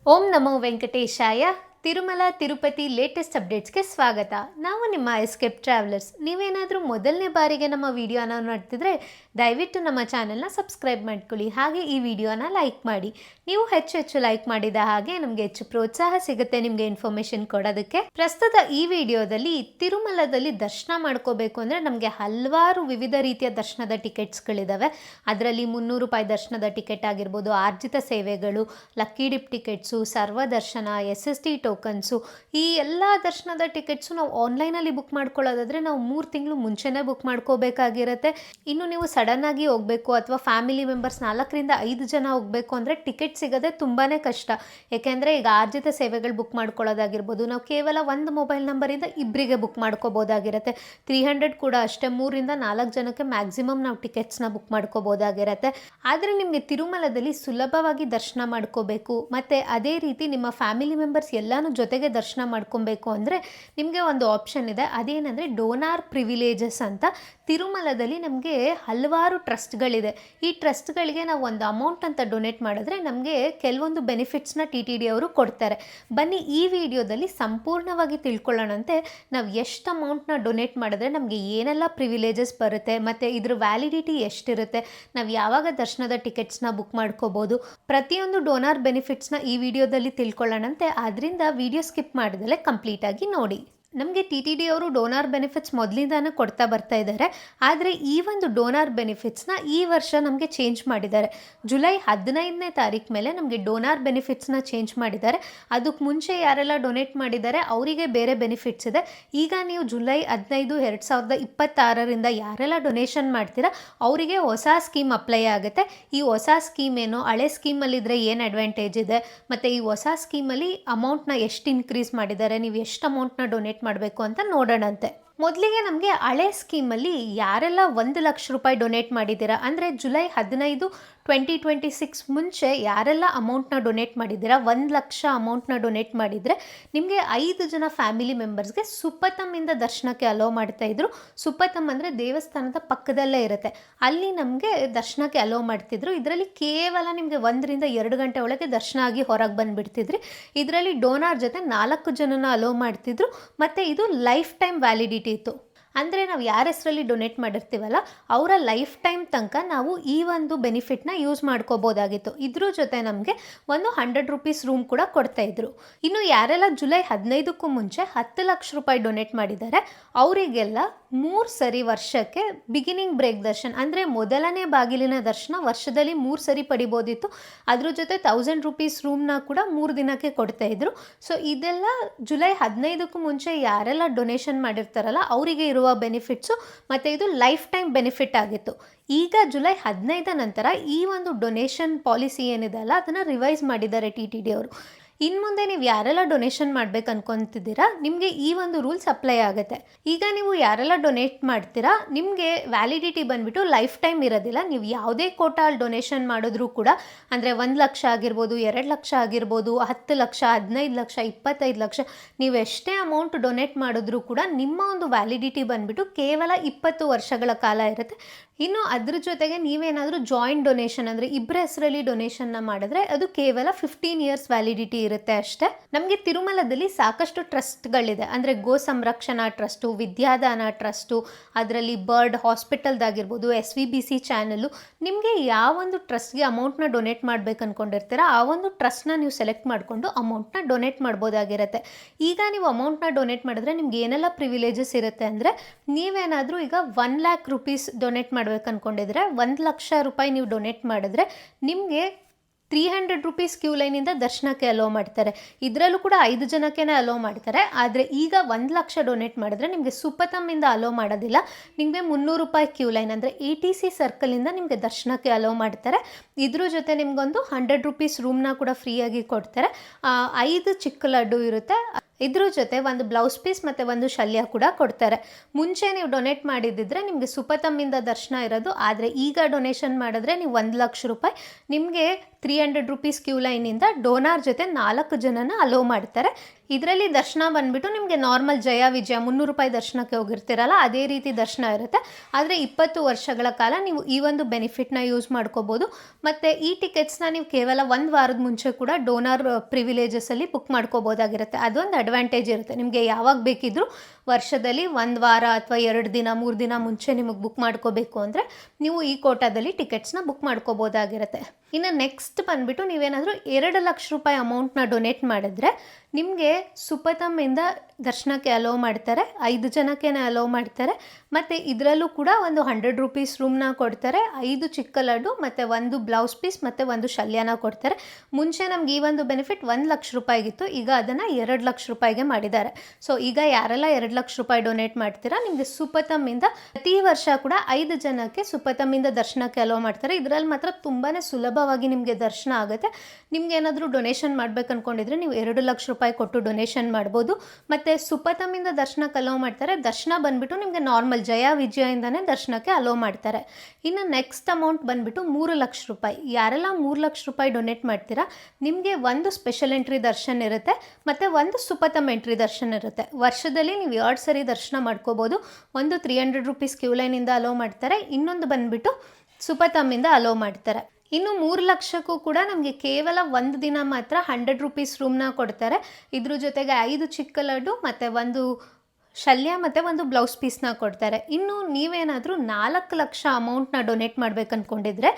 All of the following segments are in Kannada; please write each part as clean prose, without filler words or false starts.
ಓಂ ನಮೋ ವೆಂಕಟೇಶಾಯ. ತಿರುಮಲ ತಿರುಪತಿ ಲೇಟೆಸ್ಟ್ ಅಪ್ಡೇಟ್ಸ್ಗೆ ಸ್ವಾಗತ. ನಾವು ನಿಮ್ಮ ಎಸ್ಕೇಪ್ ಟ್ರಾವೆಲರ್ಸ್. ನೀವೇನಾದರೂ ಮೊದಲನೇ ಬಾರಿಗೆ ನಮ್ಮ ವಿಡಿಯೋನ ನೋಡ್ತಿದ್ರೆ ದಯವಿಟ್ಟು ನಮ್ಮ ಚಾನೆಲ್ನ ಸಬ್ಸ್ಕ್ರೈಬ್ ಮಾಡ್ಕೊಳ್ಳಿ. ಹಾಗೆ ಈ ವಿಡಿಯೋನ ಲೈಕ್ ಮಾಡಿ. ನೀವು ಹೆಚ್ಚು ಲೈಕ್ ಮಾಡಿದ ಹಾಗೆ ನಮಗೆ ಹೆಚ್ಚು ಪ್ರೋತ್ಸಾಹ ಸಿಗುತ್ತೆ ನಿಮಗೆ ಇನ್ಫಾರ್ಮೇಷನ್ ಕೊಡೋದಕ್ಕೆ. ಪ್ರಸ್ತುತ ಈ ವಿಡಿಯೋದಲ್ಲಿ ತಿರುಮಲದಲ್ಲಿ ದರ್ಶನ ಮಾಡ್ಕೋಬೇಕು ಅಂದರೆ ನಮಗೆ ಹಲವಾರು ವಿವಿಧ ರೀತಿಯ ದರ್ಶನದ ಟಿಕೆಟ್ಸ್ಗಳಿದ್ದಾವೆ. ಅದರಲ್ಲಿ 300 ರೂಪಾಯಿ ದರ್ಶನದ ಟಿಕೆಟ್ ಆಗಿರ್ಬೋದು, ಆರ್ಜಿತ ಸೇವೆಗಳು, lucky drip tickets, ಸರ್ವದರ್ಶನ, SST tokens, ಈ ಎಲ್ಲ ದರ್ಶನದ ಟಿಕೆಟ್ಸು ನಾವು ಆನ್ಲೈನಲ್ಲಿ ಬುಕ್ ಮಾಡ್ಕೊಳ್ಳೋದಾದರೆ ನಾವು 3 ತಿಂಗಳು ಮುಂಚೆನೇ ಬುಕ್ ಮಾಡ್ಕೋಬೇಕಾಗಿರುತ್ತೆ. ಇನ್ನು ನೀವು ಸಡನ್ ಆಗಿ ಹೋಗಬೇಕು ಅಥವಾ ಫ್ಯಾಮಿಲಿ ಮೆಂಬರ್ಸ್ 4ರಿಂದ 5 ಜನ ಹೋಗಬೇಕು ಅಂದರೆ ಟಿಕೆಟ್ ಸಿಗೋದೇ ತುಂಬಾ ಕಷ್ಟ. ಏಕೆಂದರೆ ಈಗ ಆರ್ಜಿತ ಸೇವೆಗಳು ಬುಕ್ ಮಾಡ್ಕೊಳ್ಳೋದಾಗಿರ್ಬೋದು, ನಾವು ಕೇವಲ ಒಂದು ಮೊಬೈಲ್ ನಂಬರಿಂದ ಇಬ್ಬರಿಗೆ ಬುಕ್ ಮಾಡ್ಕೋಬೋದಾಗಿರುತ್ತೆ. 300 ಕೂಡ ಅಷ್ಟೇ, 3ರಿಂದ 4 ಜನಕ್ಕೆ ಮ್ಯಾಕ್ಸಿಮಮ್ ನಾವು ಟಿಕೆಟ್ಸ್ನ ಬುಕ್ ಮಾಡ್ಕೋಬೋದಾಗಿರುತ್ತೆ. ಆದರೆ ನಿಮಗೆ ತಿರುಮಲದಲ್ಲಿ ಸುಲಭವಾಗಿ ದರ್ಶನ ಮಾಡ್ಕೋಬೇಕು ಮತ್ತು ಅದೇ ರೀತಿ ನಿಮ್ಮ ಫ್ಯಾಮಿಲಿ ಮೆಂಬರ್ಸ್ ಎಲ್ಲನೂ ಜೊತೆಗೆ ದರ್ಶನ ಮಾಡ್ಕೊಬೇಕು ಅಂದರೆ ನಿಮಗೆ ಒಂದು ಆಪ್ಷನ್ ಇದೆ. ಅದೇನೆಂದರೆ ಡೋನಾರ್ ಪ್ರಿವಿಲೇಜಸ್ ಅಂತ. ತಿರುಮಲದಲ್ಲಿ ನಮಗೆ ಹಲವಾರು ಟ್ರಸ್ಟ್ಗಳಿದೆ. ಈ ಟ್ರಸ್ಟ್ಗಳಿಗೆ ನಾವು ಒಂದು ಅಮೌಂಟ್ ಅಂತ ಡೊನೇಟ್ ಮಾಡಿದ್ರೆ ನಮಗೆ ಕೆಲವೊಂದು ಬೆನಿಫಿಟ್ಸ್ನ TTD ಅವರು ಕೊಡ್ತಾರೆ. ಬನ್ನಿ ಈ ವಿಡಿಯೋದಲ್ಲಿ ಸಂಪೂರ್ಣವಾಗಿ ತಿಳ್ಕೊಳ್ಳೋಣಂತೆ ನಾವು ಎಷ್ಟು ಅಮೌಂಟ್ನ ಡೊನೇಟ್ ಮಾಡಿದ್ರೆ ನಮಗೆ ಏನೆಲ್ಲ ಪ್ರಿವಿಲೇಜಸ್ ಬರುತ್ತೆ ಮತ್ತು ಇದ್ರ ವ್ಯಾಲಿಡಿಟಿ ಎಷ್ಟಿರುತ್ತೆ, ನಾವು ಯಾವಾಗ ದರ್ಶನದ ಟಿಕೆಟ್ಸ್ನ ಬುಕ್ ಮಾಡ್ಕೋಬೋದು, ಪ್ರತಿಯೊಂದು ಡೋನಾರ್ ಬೆನಿಫಿಟ್ಸ್ನ ಈ ವಿಡಿಯೋದಲ್ಲಿ ತಿಳ್ಕೊಳ್ಳೋಣಂತೆ. ಆದ್ದರಿಂದ ವಿಡಿಯೋ ಸ್ಕಿಪ್ ಮಾಡಿದಲೇ ಕಂಪ್ಲೀಟಾಗಿ ನೋಡಿ. ನಮಗೆ TTD ಅವರು ಡೋನಾರ್ ಬೆನಿಫಿಟ್ಸ್ ಮೊದಲಿಂದಾನೇ ಕೊಡ್ತಾ ಬರ್ತಾ ಇದ್ದಾರೆ. ಆದರೆ ಈ ಒಂದು ಡೋನಾರ್ ಬೆನಿಫಿಟ್ಸ್ನ ಈ ವರ್ಷ ನಮಗೆ ಚೇಂಜ್ ಮಾಡಿದ್ದಾರೆ. ಜುಲೈ 15ನೇ ತಾರೀಕು ಮೇಲೆ ನಮಗೆ ಡೋನಾರ್ ಬೆನಿಫಿಟ್ಸ್ನ ಚೇಂಜ್ ಮಾಡಿದ್ದಾರೆ. ಅದಕ್ಕೆ ಮುಂಚೆ ಯಾರೆಲ್ಲ ಡೊನೇಟ್ ಮಾಡಿದ್ದಾರೆ ಅವರಿಗೆ ಬೇರೆ ಬೆನಿಫಿಟ್ಸ್ ಇದೆ. ಈಗ ನೀವು ಜುಲೈ 15, 2026ರಿಂದ ಯಾರೆಲ್ಲ ಡೊನೇಷನ್ ಮಾಡ್ತೀರಾ ಅವರಿಗೆ ಹೊಸ ಸ್ಕೀಮ್ ಅಪ್ಲೈ ಆಗುತ್ತೆ. ಈ ಹೊಸ ಸ್ಕೀಮ್ ಏನು, ಹಳೆ ಸ್ಕೀಮಲ್ಲಿದ್ದರೆ ಏನು ಅಡ್ವಾಂಟೇಜ್ ಇದೆ ಮತ್ತು ಈ ಹೊಸ ಸ್ಕೀಮಲ್ಲಿ ಅಮೌಂಟ್ನ ಎಷ್ಟು ಇನ್ಕ್ರೀಸ್ ಮಾಡಿದ್ದಾರೆ, ನೀವು ಎಷ್ಟು ಅಮೌಂಟ್ನ ಡೊನೇಟ್ ಮಾಡಬೇಕು ಅಂತ ನೋಡೋಣಂತೆ. ಮೊದಲಿಗೆ ನಮಗೆ ಹಳೆ ಸ್ಕೀಮಲ್ಲಿ ಯಾರೆಲ್ಲ 1 ಲಕ್ಷ ರೂಪಾಯಿ ಡೊನೇಟ್ ಮಾಡಿದ್ದೀರಾ ಅಂದರೆ ಜುಲೈ 15, 2026 ಮುಂಚೆ ಯಾರೆಲ್ಲ ಅಮೌಂಟ್ನ ಡೊನೇಟ್ ಮಾಡಿದ್ದೀರಾ, 1 ಲಕ್ಷ ಅಮೌಂಟ್ನ ಡೊನೇಟ್ ಮಾಡಿದರೆ ನಿಮಗೆ 5 ಜನ ಫ್ಯಾಮಿಲಿ ಮೆಂಬರ್ಸ್ಗೆ ಸುಪ್ಪತಮ್ಮಿಂದ ದರ್ಶನಕ್ಕೆ ಅಲೋ ಮಾಡ್ತಾಯಿದ್ರು. ಸುಪ್ಪತಮ್ ಅಂದರೆ ದೇವಸ್ಥಾನದ ಪಕ್ಕದಲ್ಲೇ ಇರುತ್ತೆ, ಅಲ್ಲಿ ನಮಗೆ ದರ್ಶನಕ್ಕೆ ಅಲೋ ಮಾಡ್ತಿದ್ರು. ಇದರಲ್ಲಿ ಕೇವಲ ನಿಮಗೆ 1ರಿಂದ 2 ಗಂಟೆ ಒಳಗೆ ದರ್ಶನ ಆಗಿ ಹೊರಗೆ ಬಂದುಬಿಡ್ತಿದ್ರಿ. ಇದರಲ್ಲಿ ಡೋನಾರ್ ಜೊತೆ 4 ಜನನ ಅಲೋ ಮಾಡ್ತಿದ್ರು ಮತ್ತು ಇದು ಲೈಫ್ ಟೈಮ್ ವ್ಯಾಲಿಡಿಟಿ ಇತ್ತು. ಅಂದರೆ ನಾವು ಯಾರ ಹೆಸರಲ್ಲಿ ಡೊನೇಟ್ ಮಾಡಿರ್ತೀವಲ್ಲ ಅವರ ಲೈಫ್ ಟೈಮ್ ತನಕ ನಾವು ಈ ಒಂದು ಬೆನಿಫಿಟ್ನ ಯೂಸ್ ಮಾಡ್ಕೋಬೋದಾಗಿತ್ತು. ಇದ್ರ ಜೊತೆ ನಮಗೆ ಒಂದು 100 ರೂಪೀಸ್ ರೂಮ್ ಕೂಡ ಕೊಡ್ತಾಯಿದ್ರು. ಇನ್ನು ಯಾರೆಲ್ಲ ಜುಲೈ 15ಕ್ಕೂ ಮುಂಚೆ 10 ಲಕ್ಷ ರೂಪಾಯಿ ಡೊನೇಟ್ ಮಾಡಿದ್ದಾರೆ ಅವರಿಗೆಲ್ಲ 3 ಸರಿ ವರ್ಷಕ್ಕೆ ಬಿಗಿನಿಂಗ್ ಬ್ರೇಕ್ ದರ್ಶನ ಅಂದರೆ ಮೊದಲನೇ ಬಾಗಿಲಿನ ದರ್ಶನ ವರ್ಷದಲ್ಲಿ 3 ಸರಿ ಪಡಿಬೋದಿತ್ತು. ಅದ್ರ ಜೊತೆ 1000 ರೂಪೀಸ್ ರೂಮ್ನ ಕೂಡ 3 ದಿನಕ್ಕೆ ಕೊಡ್ತಾಯಿದ್ರು. ಸೊ ಇದೆಲ್ಲ ಜುಲೈ 15ಕ್ಕೂ ಮುಂಚೆ ಯಾರೆಲ್ಲ ಡೊನೇಷನ್ ಮಾಡಿರ್ತಾರಲ್ಲ ಅವರಿಗೆ ಇರುವ ಬೆನಿಫಿಟ್ಸು ಮತ್ತು ಇದು ಲೈಫ್ ಟೈಮ್ ಬೆನಿಫಿಟ್ ಆಗಿತ್ತು. ಈಗ ಜುಲೈ 15 ನಂತರ ಈ ಒಂದು ಡೊನೇಷನ್ ಪಾಲಿಸಿ ಏನಿದೆ ಅಲ್ಲ ಅದನ್ನು ರಿವೈಸ್ ಮಾಡಿದ್ದಾರೆ TTD ಅವರು. ಇನ್ನು ಮುಂದೆ ನೀವು ಯಾರೆಲ್ಲ ಡೊನೇಷನ್ ಮಾಡ್ಬೇಕು ಅನ್ಕೊತಿದ್ದೀರಾ ನಿಮಗೆ ಈ ಒಂದು ರೂಲ್ಸ್ ಅಪ್ಲೈ ಆಗುತ್ತೆ. ಈಗ ನೀವು ಯಾರೆಲ್ಲ ಡೊನೇಟ್ ಮಾಡ್ತೀರಾ ನಿಮಗೆ ವ್ಯಾಲಿಡಿಟಿ ಬಂದುಬಿಟ್ಟು ಲೈಫ್ ಟೈಮ್ ಇರೋದಿಲ್ಲ. ನೀವು ಯಾವುದೇ ಕೋಟಾಲ್ ಡೊನೇಷನ್ ಮಾಡಿದ್ರೂ ಕೂಡ ಅಂದರೆ 1 ಲಕ್ಷ ಆಗಿರ್ಬೋದು, 2 ಲಕ್ಷ ಆಗಿರ್ಬೋದು, 10 ಲಕ್ಷ, 15 ಲಕ್ಷ, 25 ಲಕ್ಷ, ನೀವು ಎಷ್ಟೇ ಅಮೌಂಟ್ ಡೊನೇಟ್ ಮಾಡಿದ್ರೂ ಕೂಡ ನಿಮ್ಮ ಒಂದು ವ್ಯಾಲಿಡಿಟಿ ಬಂದುಬಿಟ್ಟು ಕೇವಲ 20 ವರ್ಷಗಳ ಕಾಲ ಇರುತ್ತೆ. ಇನ್ನು ಅದ್ರ ಜೊತೆಗೆ ನೀವೇನಾದರೂ ಜಾಯಿಂಟ್ ಡೊನೇಷನ್ ಅಂದರೆ ಇಬ್ಬರ ಹೆಸರಲ್ಲಿ ಡೊನೇಷನ್ನ ಮಾಡಿದ್ರೆ ಅದು ಕೇವಲ 15 ಇಯರ್ಸ್ ವ್ಯಾಲಿಡಿಟಿ ಇರುತ್ತೆ ಅಷ್ಟೇ. ನಮಗೆ ತಿರುಮಲದಲ್ಲಿ ಸಾಕಷ್ಟು ಟ್ರಸ್ಟ್ಗಳಿದೆ ಅಂದರೆ ಗೋ ಸಂರಕ್ಷಣಾ ಟ್ರಸ್ಟು, ವಿದ್ಯಾದಾನ ಟ್ರಸ್ಟು, ಅದರಲ್ಲಿ ಬರ್ಡ್ ಹಾಸ್ಪಿಟಲ್ದಾಗಿರ್ಬೋದು, SVBC ಚಾನಲ್ಲು. ನಿಮಗೆ ಯಾವೊಂದು ಟ್ರಸ್ಟ್ಗೆ ಅಮೌಂಟ್ನ ಡೊನೇಟ್ ಮಾಡಬೇಕು ಅಂದ್ಕೊಂಡಿರ್ತೀರ ಆ ಒಂದು ಟ್ರಸ್ಟ್ನ ನೀವು ಸೆಲೆಕ್ಟ್ ಮಾಡಿಕೊಂಡು ಅಮೌಂಟ್ನ ಡೊನೇಟ್ ಮಾಡ್ಬೋದಾಗಿರುತ್ತೆ. ಈಗ ನೀವು ಅಮೌಂಟ್ನ ಡೊನೇಟ್ ಮಾಡಿದ್ರೆ ನಿಮ್ಗೆ ಏನೆಲ್ಲ ಪ್ರಿವಿಲೇಜಸ್ ಇರುತ್ತೆ ಅಂದರೆ ನೀವೇನಾದರೂ ಈಗ 1 ಲ್ಯಾಕ್ ರೂಪೀಸ್ ಡೊನೇಟ್ ಮಾಡಬೇಕು ಅಂದ್ಕೊಂಡಿದ್ರೆ 1 ಲಕ್ಷ ರೂಪಾಯಿ ನೀವು ಡೊನೇಟ್ ಮಾಡಿದ್ರೆ ನಿಮಗೆ 300 ರೂಪೀಸ್ ಕ್ಯೂ ಲೈನಿಂದ ದರ್ಶನಕ್ಕೆ ಅಲೋ ಮಾಡ್ತಾರೆ. ಇದರಲ್ಲೂ ಕೂಡ 5 ಜನಕ್ಕೆ ಅಲೋ ಮಾಡ್ತಾರೆ. ಆದರೆ ಈಗ 1 ಲಕ್ಷ ಡೊನೇಟ್ ಮಾಡಿದ್ರೆ ನಿಮಗೆ ಸುಪ್ಪತಮ್ಮಿಂದ ಅಲೋ ಮಾಡೋದಿಲ್ಲ. ನಿಮಗೆ 300 ರೂಪಾಯಿ ಕ್ಯೂ ಲೈನ್ ಅಂದರೆ ATC ಸರ್ಕಲಿಂದ ನಿಮಗೆ ದರ್ಶನಕ್ಕೆ ಅಲೋ ಮಾಡ್ತಾರೆ. ಇದ್ರ ಜೊತೆ ನಿಮಗೊಂದು 100 ರೂಪೀಸ್ ರೂಮ್ನ ಕೂಡ ಫ್ರೀಯಾಗಿ ಕೊಡ್ತಾರೆ. 5 ಚಿಕ್ಕ ಲಡ್ಡು ಇರುತ್ತೆ. ಇದ್ರ ಜೊತೆ ಒಂದು ಬ್ಲೌಸ್ ಪೀಸ್ ಮತ್ತು ಒಂದು ಶಲ್ಯ ಕೂಡ ಕೊಡ್ತಾರೆ. ಮುಂಚೆ ನೀವು ಡೊನೇಟ್ ಮಾಡಿದ್ದಿದ್ರೆ ನಿಮಗೆ ಸುಪ್ಪತಮ್ಮಿಂದ ದರ್ಶನ ಇರೋದು. ಆದರೆ ಈಗ ಡೊನೇಷನ್ ಮಾಡಿದ್ರೆ ನೀವು 1 ಲಕ್ಷ ರೂಪಾಯಿ ನಿಮಗೆ ₹300 ಕ್ಯೂ ಲೈನಿಂದ ಡೋನಾರ್ ಜೊತೆ 4 ಜನನ ಅಲೋ ಮಾಡ್ತಾರೆ. ಇದರಲ್ಲಿ ದರ್ಶನ ಬಂದುಬಿಟ್ಟು ನಿಮಗೆ ನಾರ್ಮಲ್ ಜಯ ವಿಜಯ ₹300 ದರ್ಶನಕ್ಕೆ ಹೋಗಿರ್ತೀರಲ್ಲ ಅದೇ ರೀತಿ ದರ್ಶನ ಇರುತ್ತೆ. ಆದರೆ 20 ವರ್ಷಗಳ ಕಾಲ ನೀವು ಈ ಒಂದು ಬೆನಿಫಿಟ್ನ ಯೂಸ್ ಮಾಡ್ಕೋಬೋದು. ಮತ್ತು ಈ ಟಿಕೆಟ್ಸ್ನ ನೀವು ಕೇವಲ 1 ವಾರದ ಮುಂಚೆ ಕೂಡ ಡೋನಾರ್ ಪ್ರಿವಿಲೇಜಸಲ್ಲಿ ಬುಕ್ ಮಾಡ್ಕೋಬೋದಾಗಿರುತ್ತೆ. ಅದೊಂದು ಅಡ್ವಾಂಟೇಜ್ ಇರುತ್ತೆ. ನಿಮಗೆ ಯಾವಾಗ ಬೇಕಿದ್ರೂ ವರ್ಷದಲ್ಲಿ 1 ವಾರ ಅಥವಾ 2 ದಿನ 3 ದಿನ ಮುಂಚೆ ನಿಮಗೆ ಬುಕ್ ಮಾಡ್ಕೋಬೇಕು ಅಂದರೆ ನೀವು ಈ ಕೋಟಾದಲ್ಲಿ ಟಿಕೆಟ್ಸ್ನ ಬುಕ್ ಮಾಡ್ಕೋಬೋದಾಗಿರುತ್ತೆ. ಇನ್ನು ನೆಕ್ಸ್ಟ್ ಬಂದುಬಿಟ್ಟು ನೀವೇನಾದರೂ ₹2,00,000 ಅಮೌಂಟ್ನ ಡೊನೇಟ್ ಮಾಡಿದ್ರೆ ನಿಮಗೆ ಸುಪಥಮ್ಮಿಂದ ದರ್ಶನಕ್ಕೆ ಅಲೋ ಮಾಡ್ತಾರೆ. 5 ಜನಕ್ಕೆ ಅಲೋ ಮಾಡ್ತಾರೆ. ಮತ್ತು ಇದರಲ್ಲೂ ಕೂಡ ಒಂದು ₹100 ರೂಮ್ನ ಕೊಡ್ತಾರೆ, 5 ಚಿಕ್ಕ ಲಡ್ಡು ಮತ್ತು 1 ಬ್ಲೌಸ್ ಪೀಸ್ ಮತ್ತು 1 ಶಲ್ಯನ ಕೊಡ್ತಾರೆ. ಮುಂಚೆ ನಮ್ಗೆ ಈ ಒಂದು ಬೆನಿಫಿಟ್ ₹1,00,000 ಈಗ ಅದನ್ನು ₹2,00,000 ಮಾಡಿದ್ದಾರೆ. ಸೊ ಈಗ ಯಾರೆಲ್ಲ ₹2,00,000 ಡೊನೇಟ್ ಮಾಡ್ತೀರಾ ನಿಮಗೆ ಸುಪಥಮ್ಮಿಂದ ಪ್ರತಿ ವರ್ಷ ಕೂಡ 5 ಜನಕ್ಕೆ ಸುಪಥಮ್ಮಿಂದ ದರ್ಶನಕ್ಕೆ ಅಲೋ ಮಾಡ್ತಾರೆ. ಇದರಲ್ಲಿ ಮಾತ್ರ ತುಂಬಾ ಸುಲಭವಾಗಿ ನಿಮಗೆ ದರ್ಶನ ಆಗುತ್ತೆ. ನಿಮ್ಗೆ ಏನಾದರೂ ಡೊನೇಷನ್ ಮಾಡ್ಬೇಕು ಅಂದ್ಕೊಂಡಿದ್ರೆ ನೀವು ₹2,00,000 ಕೊಟ್ಟು ಡೊನೇಷನ್ ಮಾಡ್ಬೋದು. ಮತ್ತು ಸುಪಥಮ್ಮಿಂದ ದರ್ಶನಕ್ಕೆ ಅಲೋ ಮಾಡ್ತಾರೆ. ದರ್ಶನ ಬಂದುಬಿಟ್ಟು ನಿಮಗೆ ನಾರ್ಮಲ್ ಜಯ ವಿಜಯದಿಂದನೇ ದರ್ಶನಕ್ಕೆ ಅಲೋ ಮಾಡ್ತಾರೆ. ಇನ್ನು ನೆಕ್ಸ್ಟ್ ಅಮೌಂಟ್ ಬಂದುಬಿಟ್ಟು ₹3,00,000. ಯಾರೆಲ್ಲ ₹3,00,000 ಡೊನೇಟ್ ಮಾಡ್ತೀರಾ ನಿಮಗೆ ಒಂದು ಸ್ಪೆಷಲ್ ಎಂಟ್ರಿ ದರ್ಶನ ಇರುತ್ತೆ ಮತ್ತು ಒಂದು ಸುಪಥಮ್ ಎಂಟ್ರಿ ದರ್ಶನ ಇರುತ್ತೆ. ವರ್ಷದಲ್ಲಿ ನೀವು 2 ಸರಿ ದರ್ಶನ ಮಾಡ್ಕೋಬೋದು. ಒಂದು ₹300 ಕ್ಯೂ ಲೈನಿಂದ ಅಲೋ ಮಾಡ್ತಾರೆ, ಇನ್ನೊಂದು ಬಂದುಬಿಟ್ಟು ಸುಪಥಮ್ಮಿಂದ ಅಲೋ ಮಾಡ್ತಾರೆ. ಇನ್ನು 3,00,000ಕ್ಕೂ ಕೂಡ ನಮಗೆ ಕೇವಲ 1 ದಿನ ಮಾತ್ರ ₹100 ರೂಮ್ನ ಕೊಡ್ತಾರೆ. ಇದ್ರ ಜೊತೆಗೆ 5 ಚಿಕ್ಕ ಲಡ್ಡು ಮತ್ತು 1 ಶಲ್ಯ ಮತ್ತು 1 ಬ್ಲೌಸ್ ಪೀಸ್ನ ಕೊಡ್ತಾರೆ. ಇನ್ನು ನೀವೇನಾದರೂ 4,00,000 ಅಮೌಂಟ್ನ ಡೊನೇಟ್ ಮಾಡಬೇಕು ಅಂದ್ಕೊಂಡಿದ್ರೆ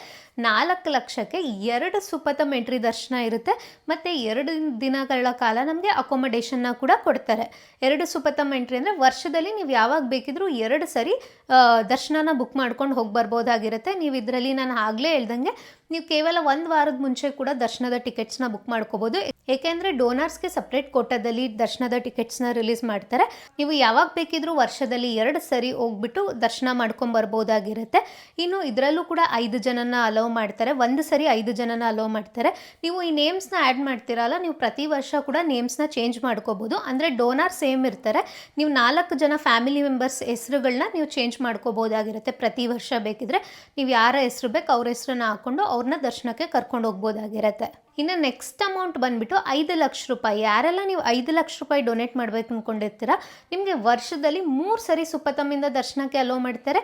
4,00,000ಕ್ಕೆ 2 ಸುಪಥಮ್ ಎಂಟ್ರಿ ದರ್ಶನ ಇರುತ್ತೆ ಮತ್ತು 2 ದಿನಗಳ ಕಾಲ ನಮಗೆ ಅಕೊಮಡೇಷನ್ನ ಕೂಡ ಕೊಡ್ತಾರೆ. 2 ಸುಪಥಮ್ ಎಂಟ್ರಿ ಅಂದರೆ ವರ್ಷದಲ್ಲಿ ನೀವು ಯಾವಾಗ ಬೇಕಿದ್ರೂ 2 ಸರಿ ದರ್ಶನನ ಬುಕ್ ಮಾಡ್ಕೊಂಡು ಹೋಗಿ ಬರ್ಬೋದಾಗಿರುತ್ತೆ. ನೀವು ಇದರಲ್ಲಿ ನಾನು ಆಗಲೇ ಹೇಳ್ದಂಗೆ ನೀವು ಕೇವಲ 1 ವಾರದ ಮುಂಚೆ ಕೂಡ ದರ್ಶನದ ಟಿಕೆಟ್ಸ್ನ ಬುಕ್ ಮಾಡ್ಕೋಬೋದು. ಏಕೆಂದರೆ ಡೋನಾರ್ಸ್ಗೆ ಸಪ್ರೇಟ್ ಕೋಟಾದಲ್ಲಿ ದರ್ಶನದ ಟಿಕೆಟ್ಸ್ನ ರಿಲೀಸ್ ಮಾಡ್ತಾರೆ. ನೀವು ಯಾವಾಗ ಬೇಕಿದ್ರೂ ವರ್ಷದಲ್ಲಿ 2 ಸರಿ ಹೋಗ್ಬಿಟ್ಟು ದರ್ಶನ ಮಾಡ್ಕೊಂಬರ್ಬೋದಾಗಿರುತ್ತೆ. ಇನ್ನು ಇದರಲ್ಲೂ ಕೂಡ 5 ಜನನ ಅಲೋ ಮಾಡ್ತಾರೆ. 1 ಸರಿ 5 ಜನನ ಅಲೋ ಮಾಡ್ತಾರೆ. ನೀವು ಈ ನೇಮ್ಸ್ನ ಆ್ಯಡ್ ಮಾಡ್ತೀರಲ್ಲ, ನೀವು ಪ್ರತಿ ವರ್ಷ ಕೂಡ ನೇಮ್ಸ್ನ ಚೇಂಜ್ ಮಾಡ್ಕೋಬೋದು. ಅಂದರೆ ಡೋನಾರ್ ಸೇಮ್ ಇರ್ತಾರೆ, ನೀವು 4 ಜನ ಫ್ಯಾಮಿಲಿ ಮೆಂಬರ್ಸ್ ಹೆಸರುಗಳನ್ನ ನೀವು ಚೇಂಜ್ ಮಾಡ್ಕೋಬೋದಾಗಿರುತ್ತೆ. ಪ್ರತಿ ವರ್ಷ ಬೇಕಿದ್ರೆ ನೀವು ಯಾರ ಹೆಸರು ಬೇಕು ಅವ್ರ ಹೆಸರನ್ನ ಹಾಕ್ಕೊಂಡು ಅವ್ರನ್ನ ದರ್ಶನಕ್ಕೆ ಕರ್ಕೊಂಡು ಹೋಗ್ಬೋದಾಗಿರುತ್ತೆ. ಇನ್ನು ನೆಕ್ಸ್ಟ್ ಅಮೌಂಟ್ ಬಂದುಬಿಟ್ಟು ₹5,00,000. ಯಾರೆಲ್ಲ ನೀವು ₹5,00,000 ಡೊನೇಟ್ ಮಾಡಬೇಕು ಅಂದ್ಕೊಂಡಿರ್ತೀರಾ ನಿಮಗೆ ವರ್ಷದಲ್ಲಿ 3 ಸರಿ ಸುಪಥಮ್ಮಿಂದ ದರ್ಶನಕ್ಕೆ ಅಲೋ ಮಾಡ್ತಾರೆ.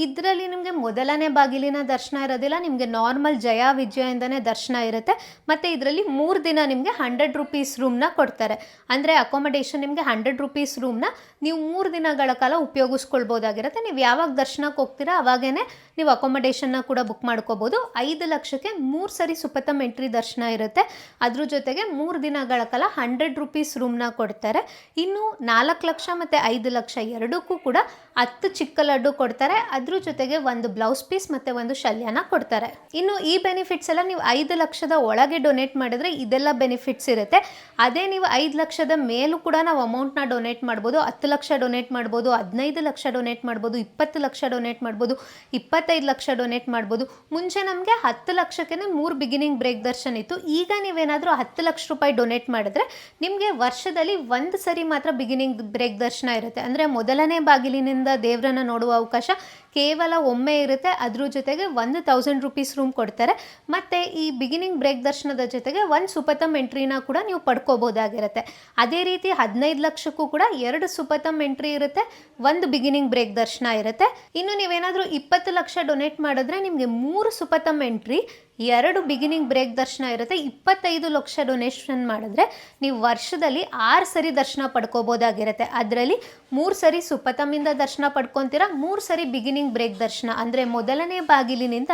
ಇದರಲ್ಲಿ ನಿಮಗೆ ಮೊದಲನೇ ಬಾಗಿಲಿನ ದರ್ಶನ ಇರೋದಿಲ್ಲ, ನಿಮಗೆ ನಾರ್ಮಲ್ ಜಯ ವಿಜಯದಿಂದನೇ ದರ್ಶನ ಇರುತ್ತೆ. ಮತ್ತು ಇದರಲ್ಲಿ 3 ದಿನ ನಿಮಗೆ ₹100 ರೂಮ್ನ ಕೊಡ್ತಾರೆ. ಅಂದರೆ ಅಕೊಮಡೇಷನ್ ನಿಮಗೆ ₹100 ರೂಮ್ನ ನೀವು 3 ದಿನಗಳ ಕಾಲ ಉಪಯೋಗಿಸ್ಕೊಳ್ಬೋದಾಗಿರುತ್ತೆ. ನೀವು ಯಾವಾಗ ದರ್ಶನಕ್ಕೆ ಹೋಗ್ತೀರಾ ಅವಾಗೇ ನೀವು ಅಕೊಮಡೇಷನ್ನ ಕೂಡ ಬುಕ್ ಮಾಡ್ಕೋಬೋದು. 5,00,000ಕ್ಕೆ 3 ಸರಿ ಸುಪಥಮ್ ಎಂಟ್ರಿ ದರ್ಶನ ಇರುತ್ತೆ. ಅದ್ರ ಜೊತೆಗೆ 3 ದಿನಗಳ ಕಾಲ ₹100 ರೂಮ್ನ ಕೊಡ್ತಾರೆ. ಇನ್ನು 4,00,000 ಮತ್ತು 5,00,000 ಎರಡಕ್ಕೂ ಕೂಡ 10 ಚಿಕ್ಕ ಲಡ್ಡು ಕೊಡ್ತಾರೆ. ಅದ್ರ ಜೊತೆಗೆ 1 ಬ್ಲೌಸ್ ಪೀಸ್ ಮತ್ತು 1 ಶಲ್ಯನ ಕೊಡ್ತಾರೆ. ಇನ್ನು ಈ ಬೆನಿಫಿಟ್ಸ್ ಎಲ್ಲ ನೀವು 5,00,000 ಒಳಗೆ ಡೊನೇಟ್ ಮಾಡಿದ್ರೆ ಇದೆಲ್ಲ ಬೆನಿಫಿಟ್ಸ್ ಇರುತ್ತೆ. ಅದೇ ನೀವು 5,00,000 ಮೇಲೂ ಕೂಡ ನಾವು ಅಮೌಂಟ್ನ ಡೊನೇಟ್ ಮಾಡ್ಬೋದು. 10,00,000 ಡೊನೇಟ್ ಮಾಡ್ಬೋದು, 15,00,000 ಡೊನೇಟ್ ಮಾಡ್ಬೋದು, 20,00,000 ಡೊನೇಟ್ ಮಾಡ್ಬೋದು, 25,00,000 ಡೊನೇಟ್ ಮಾಡ್ಬೋದು. ಮುಂಚೆ ನಮಗೆ 10,00,000ಕ್ಕೆ 3 ಬಿಗಿನಿಂಗ್ ಬ್ರೇಕ್ ದರ್ಶನ ಇತ್ತು. ಈಗ ನೀವೇನಾದರೂ ₹10,00,000 ಡೊನೇಟ್ ಮಾಡಿದ್ರೆ ನಿಮಗೆ ವರ್ಷದಲ್ಲಿ 1 ಸರಿ ಮಾತ್ರ ಬಿಗಿನಿಂಗ್ ಬ್ರೇಕ್ ದರ್ಶನ ಇರುತ್ತೆ. ಅಂದರೆ ಮೊದಲನೇ ಬಾಗಿಲಿನಿಂದ ದೇವರನ್ನ ನೋಡುವ ಅವಕಾಶ ಕೇವಲ ಒಮ್ಮೆ ಇರುತ್ತೆ. ಅದ್ರ ಜೊತೆಗೆ ₹1,000 ರೂಮ್ ಕೊಡ್ತಾರೆ. ಮತ್ತು ಈ ಬಿಗಿನಿಂಗ್ ಬ್ರೇಕ್ ದರ್ಶನದ ಜೊತೆಗೆ 1 ಸುಪಥಮ್ ಎಂಟ್ರಿನ ಕೂಡ ನೀವು ಪಡ್ಕೋಬೋದಾಗಿರುತ್ತೆ. ಅದೇ ರೀತಿ 15,00,000ಕ್ಕೂ ಕೂಡ 2 ಸುಪಥಮ್ ಎಂಟ್ರಿ ಇರುತ್ತೆ, 1 ಬಿಗಿನಿಂಗ್ ಬ್ರೇಕ್ ದರ್ಶನ ಇರುತ್ತೆ. ಇನ್ನು ನೀವೇನಾದರೂ 20,00,000 ಡೊನೇಟ್ ಮಾಡಿದ್ರೆ ನಿಮಗೆ 3 ಸುಪಥಮ್ ಎಂಟ್ರಿ, 2 ಬಿಗಿನಿಂಗ್ ಬ್ರೇಕ್ ದರ್ಶನ ಇರುತ್ತೆ. 25,00,000 ಡೊನೇಷನ್ ಮಾಡಿದ್ರೆ ನೀವು ವರ್ಷದಲ್ಲಿ 6 ಸರಿ ದರ್ಶನ ಪಡ್ಕೋಬೋದಾಗಿರುತ್ತೆ. ಅದರಲ್ಲಿ 3 ಸರಿ ಸುಪಥಮ್ಮಿಂದ ದರ್ಶನ ಪಡ್ಕೊತೀರಾ, 3 ಸರಿ ಬಿಗಿನಿಂಗ್ ಬ್ರೇಕ್ ದರ್ಶನ ಅಂದರೆ ಮೊದಲನೇ ಬಾಗಿಲಿನಿಂದ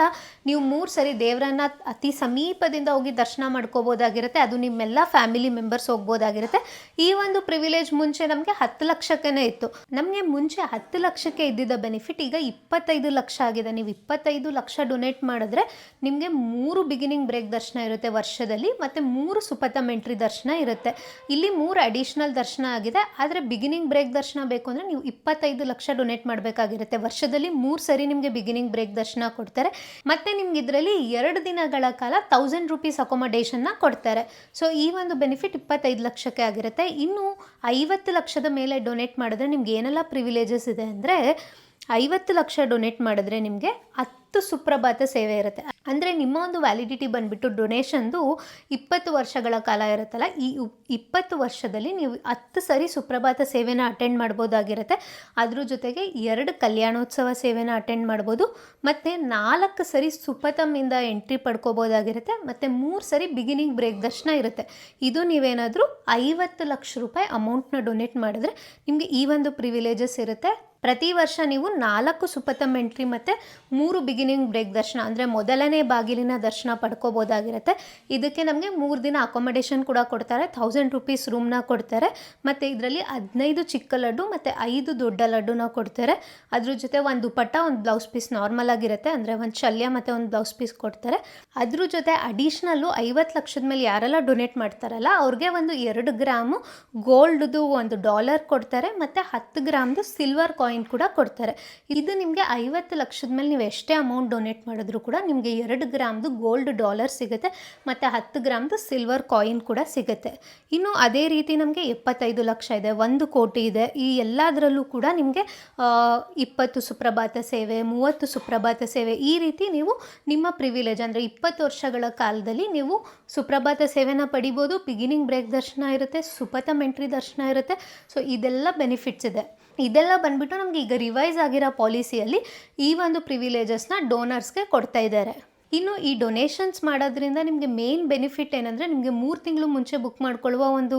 ನೀವು 3 ಸರಿ ದೇವರನ್ನ ಅತಿ ಸಮೀಪದಿಂದ ಹೋಗಿ ದರ್ಶನ ಮಾಡ್ಕೋಬೋದಾಗಿರುತ್ತೆ. ಅದು ನಿಮ್ಮೆಲ್ಲ ಫ್ಯಾಮಿಲಿ ಮೆಂಬರ್ಸ್ ಹೋಗ್ಬೋದಾಗಿರುತ್ತೆ. ಈ ಒಂದು ಪ್ರಿವಿಲೇಜ್ ಮುಂಚೆ ನಮಗೆ 10,00,000ಕ್ಕೇ ಇತ್ತು. ನಮಗೆ ಮುಂಚೆ 10,00,000ಕ್ಕೆ ಇದ್ದಿದ್ದ ಬೆನಿಫಿಟ್ ಈಗ 25,00,000 ಆಗಿದೆ. ನೀವು 25,00,000 ಡೊನೇಟ್ ಮಾಡಿದ್ರೆ ನಿಮಗೆ 3 ಬಿಗಿನಿಂಗ್ ಬ್ರೇಕ್ ದರ್ಶನ ಇರುತ್ತೆ ವರ್ಷದಲ್ಲಿ ಮತ್ತು 3 ಸುಪಥಮ್ ಎಂಟ್ರಿ ದರ್ಶನ ಇರುತ್ತೆ. ಇಲ್ಲಿ 3 ಅಡಿಷ್ನಲ್ ದರ್ಶನ ಆಗಿದೆ. ಆದರೆ ಬಿಗಿನಿಂಗ್ ಬ್ರೇಕ್ ದರ್ಶನ ಬೇಕು ಅಂದರೆ ನೀವು 25,00,000 ಡೊನೇಟ್ ಮಾಡಬೇಕಾಗಿರುತ್ತೆ. ವರ್ಷದಲ್ಲಿ 3 ಸರಿ ನಿಮಗೆ ಬಿಗಿನಿಂಗ್ ಬ್ರೇಕ್ ದರ್ಶನ ಕೊಡ್ತಾರೆ. ಮತ್ತು ನಿಮ್ಗೆ ಇದರಲ್ಲಿ 2 ದಿನಗಳ ಕಾಲ ₹1,000 ಅಕೊಮಡೇಷನ್ನ ಕೊಡ್ತಾರೆ. ಸೊ ಈ ಒಂದು ಬೆನಿಫಿಟ್ 25,00,000ಕ್ಕೆ ಆಗಿರುತ್ತೆ. ಇನ್ನು 50,00,000 ಮೇಲೆ ಡೊನೇಟ್ ಮಾಡಿದ್ರೆ ನಿಮ್ಗೆ ಏನೆಲ್ಲ ಪ್ರಿವಿಲೇಜಸ್ ಇದೆ ಅಂದರೆ 50,00,000 ಡೊನೇಟ್ ಮಾಡಿದ್ರೆ ನಿಮಗೆ 10 ಸುಪ್ರಭಾತ ಸೇವೆ ಇರುತ್ತೆ. ಅಂದರೆ ನಿಮ್ಮ ಒಂದು ವ್ಯಾಲಿಡಿಟಿ ಬಂದುಬಿಟ್ಟು ಡೊನೇಷನ್ದು 20 ವರ್ಷಗಳ ಕಾಲ ಇರುತ್ತಲ್ಲ, ಈ 20 ವರ್ಷದಲ್ಲಿ ನೀವು 10 ಸರಿ ಸುಪ್ರಭಾತ ಸೇವೆನ ಅಟೆಂಡ್ ಮಾಡ್ಬೋದಾಗಿರುತ್ತೆ. ಅದ್ರ ಜೊತೆಗೆ 2 ಕಲ್ಯಾಣೋತ್ಸವ ಸೇವೆನ ಅಟೆಂಡ್ ಮಾಡ್ಬೋದು, ಮತ್ತು 4 ಸರಿ ಸುಪಥಮ್ಮಿಂದ ಎಂಟ್ರಿ ಪಡ್ಕೋಬೋದಾಗಿರುತ್ತೆ, ಮತ್ತು 3 ಸರಿ ಬಿಗಿನಿಂಗ್ ಬ್ರೇಕ್ ದರ್ಶನ ಇರುತ್ತೆ. ಇದು ನೀವೇನಾದರೂ 50 ಲಕ್ಷ ರೂಪಾಯಿ ಅಮೌಂಟ್ನ ಡೊನೇಟ್ ಮಾಡಿದ್ರೆ ನಿಮಗೆ ಈ ಒಂದು ಪ್ರಿವಿಲೇಜಸ್ ಇರುತ್ತೆ. ಪ್ರತಿ ವರ್ಷ ನೀವು 4 ಸುಪಥಮ್ ಎಂಟ್ರಿ ಮತ್ತು 3 ಬಿಗಿನಿಂಗ್ ಬ್ರೇಕ್ ದರ್ಶನ ಅಂದರೆ ಮೊದಲನೇ ಬಾಗಿಲಿನ ದರ್ಶನ ಪಡ್ಕೋಬೋದಾಗಿರುತ್ತೆ. ಇದಕ್ಕೆ ನಮಗೆ 3 ದಿನ ಅಕೊಮಡೇಷನ್ ಕೂಡ ಕೊಡ್ತಾರೆ, 1000 ರೂಪೀಸ್ ರೂಮ್ನ ಕೊಡ್ತಾರೆ, ಮತ್ತು ಇದರಲ್ಲಿ 15 ಚಿಕ್ಕ ಲಡ್ಡು ಮತ್ತು 5 ದೊಡ್ಡ ಲಡ್ಡುನ ಕೊಡ್ತಾರೆ. ಅದ್ರ ಜೊತೆ ಒಂದು ದುಪಟ್ಟ, ಒಂದು ಬ್ಲೌಸ್ ಪೀಸ್ ನಾರ್ಮಲ್ ಆಗಿರುತ್ತೆ, ಅಂದರೆ ಒಂದು ಶಲ್ಯ ಮತ್ತು ಒಂದು ಬ್ಲೌಸ್ ಪೀಸ್ ಕೊಡ್ತಾರೆ. ಅದ್ರ ಜೊತೆ ಅಡಿಷ್ನಲ್ಲು 50 ಲಕ್ಷದ ಮೇಲೆ ಯಾರೆಲ್ಲ ಡೊನೇಟ್ ಮಾಡ್ತಾರಲ್ಲ ಅವ್ರಿಗೆ ಒಂದು 2 ಗ್ರಾಮು ಗೋಲ್ಡ್ದು ಒಂದು ಡಾಲರ್ ಕೊಡ್ತಾರೆ, ಮತ್ತು 10 ಗ್ರಾಮ್ದು ಸಿಲ್ವರ್ ಕಾಯಿನ್ ಕೂಡ ಕೊಡ್ತಾರೆ. ಇದು ನಿಮಗೆ 50 ಲಕ್ಷದ ಮೇಲೆ ನೀವು ಎಷ್ಟೇ ಅಮೌಂಟ್ ಡೊನೇಟ್ ಮಾಡಿದ್ರು ಕೂಡ ನಿಮಗೆ 2 ಗ್ರಾಮ್ದು ಗೋಲ್ಡ್ ಡಾಲರ್ ಸಿಗುತ್ತೆ, ಮತ್ತು 10 ಗ್ರಾಮ್ದು ಸಿಲ್ವರ್ ಕಾಯಿನ್ ಕೂಡ ಸಿಗುತ್ತೆ. ಇನ್ನು ಅದೇ ರೀತಿ ನಮಗೆ 75 ಲಕ್ಷ ಇದೆ, 1 ಕೋಟಿ ಇದೆ. ಈ ಎಲ್ಲದರಲ್ಲೂ ಕೂಡ ನಿಮಗೆ 20 ಸುಪ್ರಭಾತ ಸೇವೆ, 30 ಸುಪ್ರಭಾತ ಸೇವೆ, ಈ ರೀತಿ ನೀವು ನಿಮ್ಮ ಪ್ರಿವಿಲೇಜ್ ಅಂದರೆ 20 ವರ್ಷಗಳ ಕಾಲದಲ್ಲಿ ನೀವು ಸುಪ್ರಭಾತ ಸೇವೆನ ಪಡಿಬೋದು. ಬಿಗಿನಿಂಗ್ ಬ್ರೇಕ್ ದರ್ಶನ ಇರುತ್ತೆ, ಸುಪಥಮ್ ಎಂಟ್ರಿ ದರ್ಶನ ಇರುತ್ತೆ. ಸೊ ಇದೆಲ್ಲ ಬೆನಿಫಿಟ್ಸ್ ಇದೆ. ಇದೆಲ್ಲ ಬಂದ್ಬಿಟ್ಟು ನಮಗೆ ಈಗ ರಿವೈಸ್ ಆಗಿರೋ ಪಾಲಿಸಿಯಲ್ಲಿ ಈ ಒಂದು ಪ್ರಿವಿಲೇಜಸ್ನ ಡೋನರ್ಸ್ಗೆ ಕೊಡ್ತಾ ಇದ್ದಾರೆ. ಇನ್ನು ಈ ಡೊನೇಷನ್ಸ್ ಮಾಡೋದ್ರಿಂದ ನಿಮಗೆ ಮೇನ್ ಬೆನಿಫಿಟ್ ಏನಂದರೆ ನಿಮಗೆ 3 ತಿಂಗಳು ಮುಂಚೆ ಬುಕ್ ಮಾಡ್ಕೊಳ್ಳುವ ಒಂದು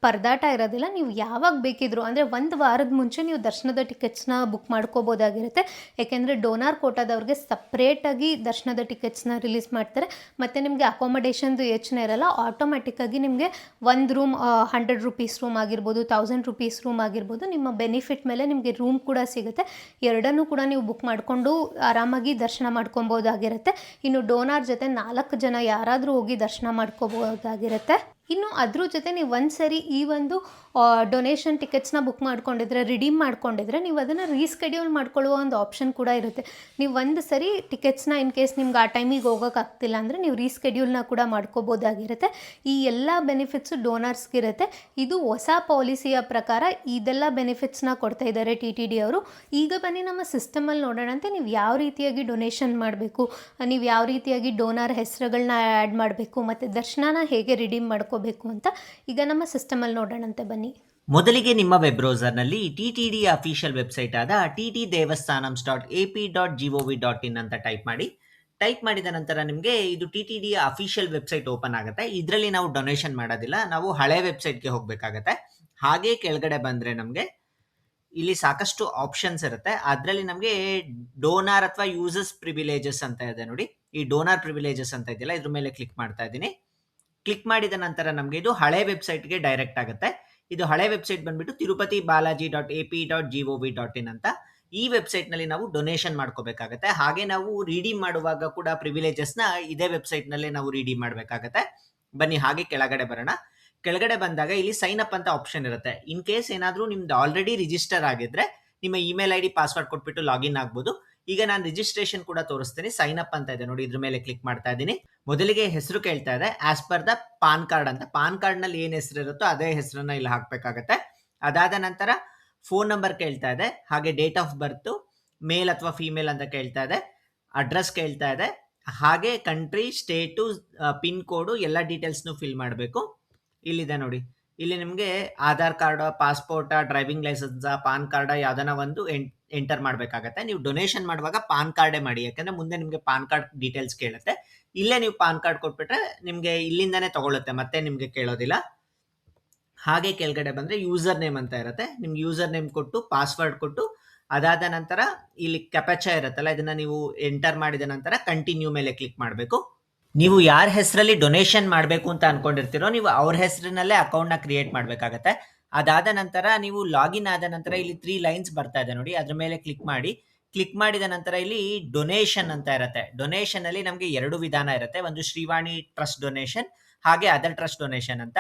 ಪರದಾಟ ಇರೋದಿಲ್ಲ. ನೀವು ಯಾವಾಗ ಬೇಕಿದ್ರು ಅಂದರೆ 1 ವಾರದ ಮುಂಚೆ ನೀವು ದರ್ಶನದ ಟಿಕೆಟ್ಸ್ನ ಬುಕ್ ಮಾಡ್ಕೋಬೋದಾಗಿರುತ್ತೆ. ಯಾಕೆಂದರೆ ಡೋನಾರ್ ಕೋಟಾದವ್ರಿಗೆ ಸಪ್ರೇಟಾಗಿ ದರ್ಶನದ ಟಿಕೆಟ್ಸ್ನ ರಿಲೀಸ್ ಮಾಡ್ತಾರೆ, ಮತ್ತು ನಿಮಗೆ ಅಕೊಮಡೇಷನ್ದು ಯೋಚನೆ ಇರಲ್ಲ. ಆಟೋಮ್ಯಾಟಿಕ್ಕಾಗಿ ನಿಮಗೆ ಒಂದು ರೂಮ್ 100 ರೂಪೀಸ್ ರೂಮ್ ಆಗಿರ್ಬೋದು, 1000 ರೂಪೀಸ್ ರೂಮ್ ಆಗಿರ್ಬೋದು, ನಿಮ್ಮ ಬೆನಿಫಿಟ್ ಮೇಲೆ ನಿಮಗೆ ರೂಮ್ ಕೂಡ ಸಿಗುತ್ತೆ. ಎರಡನ್ನೂ ಕೂಡ ನೀವು ಬುಕ್ ಮಾಡಿಕೊಂಡು ಆರಾಮಾಗಿ ದರ್ಶನ ಮಾಡ್ಕೊಬೋದಾಗಿರುತ್ತೆ. ಇನ್ನು ಡೋನಾರ್ ಜೊತೆ 4 ಜನ ಯಾರಾದರೂ ಹೋಗಿ ದರ್ಶನ ಮಾಡ್ಕೋಬೋದಾಗಿರುತ್ತೆ. ಇನ್ನು ಅದ್ರ ಜೊತೆ ನೀವು ಒಂದು ಸರಿ ಈ ಒಂದು ಡೊನೇಷನ್ ಟಿಕೆಟ್ಸ್ನ ಬುಕ್ ಮಾಡ್ಕೊಂಡಿದ್ರೆ, ರಿಡೀಮ್ ಮಾಡ್ಕೊಂಡಿದ್ರೆ, ನೀವು ಅದನ್ನು ರೀಸ್ಕೆಡ್ಯೂಲ್ ಮಾಡ್ಕೊಳ್ಳುವ ಒಂದು ಆಪ್ಷನ್ ಕೂಡ ಇರುತ್ತೆ. ನೀವು ಒಂದು ಸರಿ ಟಿಕೆಟ್ಸ್ನ ಇನ್ ಕೇಸ್ ನಿಮ್ಗೆ ಆ ಟೈಮಿಗೆ ಹೋಗೋಕ್ಕಾಗ್ತಿಲ್ಲ ಅಂದರೆ ನೀವು ರೀಸ್ಕೆಡ್ಯೂಲ್ನ ಕೂಡ ಮಾಡ್ಕೋಬೋದಾಗಿರುತ್ತೆ. ಈ ಎಲ್ಲ ಬೆನಿಫಿಟ್ಸು ಡೋನರ್ಸ್ಗಿರುತ್ತೆ. ಇದು ಹೊಸ ಪಾಲಿಸಿಯ ಪ್ರಕಾರ ಇದೆಲ್ಲ ಬೆನಿಫಿಟ್ಸ್ನ ಕೊಡ್ತಾ ಇದ್ದಾರೆ TTD ಅವರು. ಈಗ ಬನ್ನಿ ನಮ್ಮ ಸಿಸ್ಟಮಲ್ಲಿ ನೋಡೋಣಂತೆ ನೀವು ಯಾವ ರೀತಿಯಾಗಿ ಡೊನೇಷನ್ ಮಾಡಬೇಕು, ನೀವು ಯಾವ ರೀತಿಯಾಗಿ ಡೋನರ್ ಹೆಸರುಗಳನ್ನ ಆ್ಯಡ್ ಮಾಡಬೇಕು, ಮತ್ತು ದರ್ಶನನ ಹೇಗೆ ರಿಡೀಮ್ ಮಾಡ್ಕೋಬೇಕು ಅಂತ ಈಗ ನಮ್ಮ ಸಿಸ್ಟಮಲ್ಲಿ ನೋಡೋಣಂತೆ ಬನ್ನಿ. ಮೊದಲಿಗೆ ನಿಮ್ಮ ವೆಬ್ ಬ್ರೌಸರ್ನಲ್ಲಿ TTD ಅಫಿಷಿಯಲ್ ವೆಬ್ಸೈಟ್ ಆದ ttdevastanams.ap.gov.in ಅಂತ ಟೈಪ್ ಮಾಡಿ. ಟೈಪ್ ಮಾಡಿದ ನಂತರ ನಿಮಗೆ ಇದು TTD ಅಫಿಷಿಯಲ್ ವೆಬ್ಸೈಟ್ ಓಪನ್ ಆಗುತ್ತೆ. ಇದರಲ್ಲಿ ನಾವು ಡೊನೇಷನ್ ಮಾಡೋದಿಲ್ಲ, ನಾವು ಹಳೆ ವೆಬ್ಸೈಟ್ಗೆ ಹೋಗಬೇಕಾಗತ್ತೆ. ಹಾಗೆ ಕೆಳಗಡೆ ಬಂದರೆ ನಮಗೆ ಇಲ್ಲಿ ಸಾಕಷ್ಟು ಆಪ್ಷನ್ಸ್ ಇರುತ್ತೆ. ಅದರಲ್ಲಿ ನಮಗೆ ಡೋನಾರ್ ಅಥವಾ ಯೂಸರ್ಸ್ ಪ್ರಿವಿಲೇಜಸ್ ಅಂತ ಇದೆ ನೋಡಿ. ಈ ಡೋನಾರ್ ಪ್ರಿವಿಲೇಜಸ್ ಅಂತ ಇದೆಯಲ್ಲ, ಇದ್ರ ಮೇಲೆ ಕ್ಲಿಕ್ ಮಾಡ್ತಾ ಇದ್ದೀನಿ. ಕ್ಲಿಕ್ ಮಾಡಿದ ನಂತರ ನಮಗೆ ಇದು ಹಳೆ ವೆಬ್ಸೈಟ್ಗೆ ಡೈರೆಕ್ಟ್ ಆಗುತ್ತೆ. ಇದು ಹಳೆ ವೆಬ್ಸೈಟ್ ಬಂದ್ಬಿಟ್ಟು tirupatibalaji.ap.gov.in ಅಂತ. ಈ ವೆಬ್ಸೈಟ್ನಲ್ಲಿ ನಾವು ಡೊನೇಷನ್ ಮಾಡ್ಕೋಬೇಕಾಗತ್ತೆ. ಹಾಗೆ ನಾವು ರೀಡೀಮ್ ಮಾಡುವಾಗ ಕೂಡ ಪ್ರಿವಿಲೇಜಸ್ನ ಇದೇ ವೆಬ್ಸೈಟ್ನಲ್ಲೇ ನಾವು ರೀಡೀಮ್ ಮಾಡಬೇಕಾಗತ್ತೆ. ಬನ್ನಿ ಹಾಗೆ ಕೆಳಗಡೆ ಬರೋಣ. ಕೆಳಗಡೆ ಬಂದಾಗ ಇಲ್ಲಿ ಸೈನ್ ಅಪ್ ಅಂತ ಆಪ್ಷನ್ ಇರುತ್ತೆ. ಇನ್ ಕೇಸ್ ಏನಾದರೂ ನಿಮ್ದು ಆಲ್ರೆಡಿ ರಿಜಿಸ್ಟರ್ ಆಗಿದ್ರೆ ನಿಮ್ಮ ಇಮೇಲ್ ID ಪಾಸ್ವರ್ಡ್ ಕೊಟ್ಬಿಟ್ಟು ಲಾಗಿನ್ ಆಗ್ಬೋದು. ಈಗ ನಾನು ರಿಜಿಸ್ಟ್ರೇಷನ್ ಕೂಡ ತೋರಿಸ್ತೀನಿ. ಸೈನ್ ಅಪ್ ಅಂತ ಇದೆ ನೋಡಿ, ಇದ್ರ ಮೇಲೆ ಕ್ಲಿಕ್ ಮಾಡ್ತಾ ಇದ್ದೀನಿ. ಮೊದಲಿಗೆ ಹೆಸರು ಕೇಳ್ತಾ ಇದೆ, as per the PAN card ಅಂತ. ಪಾನ್ ಕಾರ್ಡ್ನಲ್ಲಿ ಏನು ಹೆಸರು ಇರುತ್ತೋ ಅದೇ ಹೆಸರನ್ನ ಇಲ್ಲಿ ಹಾಕಬೇಕಾಗತ್ತೆ. ಅದಾದ ನಂತರ ಫೋನ್ ನಂಬರ್ ಕೇಳ್ತಾ ಇದೆ, ಹಾಗೆ ಡೇಟ್ ಆಫ್ ಬರ್ತು, ಮೇಲ್ ಅಥವಾ ಫೀಮೇಲ್ ಅಂತ ಕೇಳ್ತಾ ಇದೆ, ಅಡ್ರೆಸ್ ಕೇಳ್ತಾ ಇದೆ, ಹಾಗೆ ಕಂಟ್ರಿ, ಸ್ಟೇಟು, ಪಿನ್ ಕೋಡು ಎಲ್ಲ ಡೀಟೇಲ್ಸ್ನು ಫಿಲ್ ಮಾಡಬೇಕು. ಇಲ್ಲಿದೆ ನೋಡಿ, ಇಲ್ಲಿ ನಿಮಗೆ Aadhaar card, passport, driving licence, PAN card ಯಾವ್ದಾನ ಒಂದು ಎಂಟರ್ ಮಾಡಬೇಕಾಗತ್ತೆ. ನೀವು ಡೊನೇಷನ್ ಮಾಡುವಾಗ ಪಾನ್ ಕಾರ್ಡೇ ಮಾಡಿ, ಯಾಕಂದ್ರೆ ಮುಂದೆ ನಿಮಗೆ ಪಾನ್ ಕಾರ್ಡ್ ಡೀಟೇಲ್ಸ್ ಕೇಳುತ್ತೆ. ಇಲ್ಲೇ ನೀವು ಪಾನ್ ಕಾರ್ಡ್ ಕೊಟ್ಬಿಟ್ರೆ ನಿಮಗೆ ಇಲ್ಲಿಂದಾನೇ ತಗೊಳುತ್ತೆ, ಮತ್ತೆ ನಿಮಗೆ ಕೇಳೋದಿಲ್ಲ. ಹಾಗೆ ಕೆಳಗಡೆ ಬಂದರೆ ಯೂಸರ್ ನೇಮ್ ಅಂತ ಇರುತ್ತೆ. ನಿಮ್ಗೆ ಯೂಸರ್ ನೇಮ್ ಕೊಟ್ಟು ಪಾಸ್ವರ್ಡ್ ಕೊಟ್ಟು ಅದಾದ ನಂತರ ಇಲ್ಲಿ ಕ್ಯಾಪ್ಚಾ ಇರುತ್ತಲ್ಲ, ಇದನ್ನ ನೀವು ಎಂಟರ್ ಮಾಡಿದ ನಂತರ ಕಂಟಿನ್ಯೂ ಮೇಲೆ ಕ್ಲಿಕ್ ಮಾಡಬೇಕು. ನೀವು ಯಾರ ಹೆಸರಲ್ಲಿ ಡೊನೇಷನ್ ಮಾಡಬೇಕು ಅಂತ ಅನ್ಕೊಂಡಿರ್ತೀರೋ ನೀವು ಅವ್ರ ಹೆಸರಿನಲ್ಲೇ ಅಕೌಂಟ್ನ ಕ್ರಿಯೇಟ್ ಮಾಡಬೇಕಾಗತ್ತೆ. ಅದಾದ ನಂತರ ನೀವು ಲಾಗಿನ್ ಆದ ನಂತರ ಇಲ್ಲಿ 3 ಲೈನ್ಸ್ ಬರ್ತಾ ಇದೆ ನೋಡಿ, ಅದ್ರ ಮೇಲೆ ಕ್ಲಿಕ್ ಮಾಡಿ. ಕ್ಲಿಕ್ ಮಾಡಿದ ನಂತರ ಇಲ್ಲಿ ಡೊನೇಷನ್ ಅಂತ ಇರುತ್ತೆ. ಡೊನೇಷನ್ ಅಲ್ಲಿ ನಮಗೆ 2 ವಿಧಾನ ಇರುತ್ತೆ. ಒಂದು ಶ್ರೀವಾಣಿ ಟ್ರಸ್ಟ್ ಡೊನೇಷನ್, ಹಾಗೆ ಅದರ್ ಟ್ರಸ್ಟ್ ಡೊನೇಷನ್ ಅಂತ.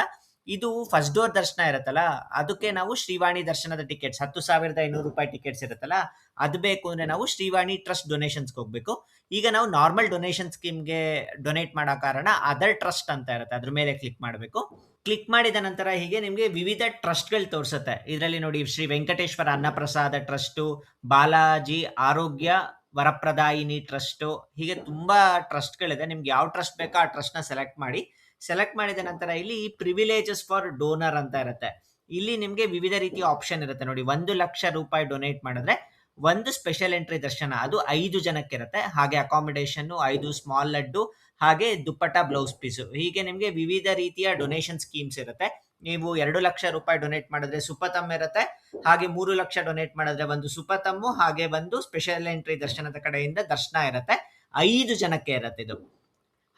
ಇದು ಫಸ್ಟ್ ಡೋರ್ ದರ್ಶನ ಇರುತ್ತಲ್ಲ, ಅದಕ್ಕೆ ನಾವು ಶ್ರೀವಾಣಿ ದರ್ಶನದ ಟಿಕೆಟ್ಸ್ 10,500 ರೂಪಾಯಿ ಟಿಕೆಟ್ಸ್ ಇರುತ್ತಲ್ಲ, ಅದು ಬೇಕು ಅಂದ್ರೆ ನಾವು ಶ್ರೀವಾಣಿ ಟ್ರಸ್ಟ್ ಡೊನೇಷನ್ಸ್ಗೆ ಹೋಗ್ಬೇಕು. ಈಗ ನಾವು ನಾರ್ಮಲ್ ಡೊನೇಷನ್ ಸ್ಕೀಮ್ಗೆ ಡೊನೇಟ್ ಮಾಡೋ ಕಾರಣ ಅದರ್ ಟ್ರಸ್ಟ್ ಅಂತ ಇರುತ್ತೆ, ಅದ್ರ ಮೇಲೆ ಕ್ಲಿಕ್ ಮಾಡಬೇಕು. ಕ್ಲಿಕ್ ಮಾಡಿದ ನಂತರ ಹೀಗೆ ನಿಮಗೆ ವಿವಿಧ ಟ್ರಸ್ಟ್ಗಳು ತೋರಿಸುತ್ತೆ. ಇದರಲ್ಲಿ ನೋಡಿ, ಶ್ರೀ ವೆಂಕಟೇಶ್ವರ ಅನ್ನಪ್ರಸಾದ ಟ್ರಸ್ಟು, ಬಾಲಾಜಿ ಆರೋಗ್ಯ ವರಪ್ರದಾಯಿನಿ ಟ್ರಸ್ಟು, ಹೀಗೆ ತುಂಬಾ ಟ್ರಸ್ಟ್ಗಳಿದೆ. ನಿಮ್ಗೆ ಯಾವ ಟ್ರಸ್ಟ್ ಬೇಕೋ ಆ ಟ್ರಸ್ಟ್‌ನ ಸೆಲೆಕ್ಟ್ ಮಾಡಿ. ಸೆಲೆಕ್ಟ್ ಮಾಡಿದ ನಂತರ ಇಲ್ಲಿ ಪ್ರಿವಿಲೇಜಸ್ ಫಾರ್ ಡೋನರ್ ಅಂತ ಇರುತ್ತೆ. ಇಲ್ಲಿ ನಿಮ್ಗೆ ವಿವಿಧ ರೀತಿಯ ಆಪ್ಷನ್ ಇರುತ್ತೆ ನೋಡಿ. 1,00,000 ರೂಪಾಯಿ ಡೊನೇಟ್ ಮಾಡಿದ್ರೆ ಒಂದು ಸ್ಪೆಷಲ್ ಎಂಟ್ರಿ ದರ್ಶನ, ಅದು 5 ಜನಕ್ಕಿರುತ್ತೆ. ಹಾಗೆ ಅಕಾಮಿಡೇಷನ್, 5 ಸ್ಮಾಲ್ ಲಡ್ಡು, ಹಾಗೆ ದುಪ್ಪಟ್ಟ, ಬ್ಲೌಸ್ ಪೀಸು, ಹೀಗೆ ನಿಮ್ಗೆ ವಿವಿಧ ರೀತಿಯ ಡೊನೇಷನ್ ಸ್ಕೀಮ್ಸ್ ಇರುತ್ತೆ. ನೀವು 2,00,000 ರೂಪಾಯಿ ಡೊನೇಟ್ ಮಾಡಿದ್ರೆ ಸುಪತಮ್ ಇರುತ್ತೆ. ಹಾಗೆ 3,00,000 ಡೊನೇಟ್ ಮಾಡಿದ್ರೆ ಒಂದು ಸುಪತಮ್ಮು, ಹಾಗೆ ಒಂದು ಸ್ಪೆಷಲ್ ಎಂಟ್ರಿ ದರ್ಶನದ ಕಡೆಯಿಂದ ದರ್ಶನ ಇರುತ್ತೆ. 5 ಜನಕ್ಕೆ ಇರುತ್ತೆ ಇದು.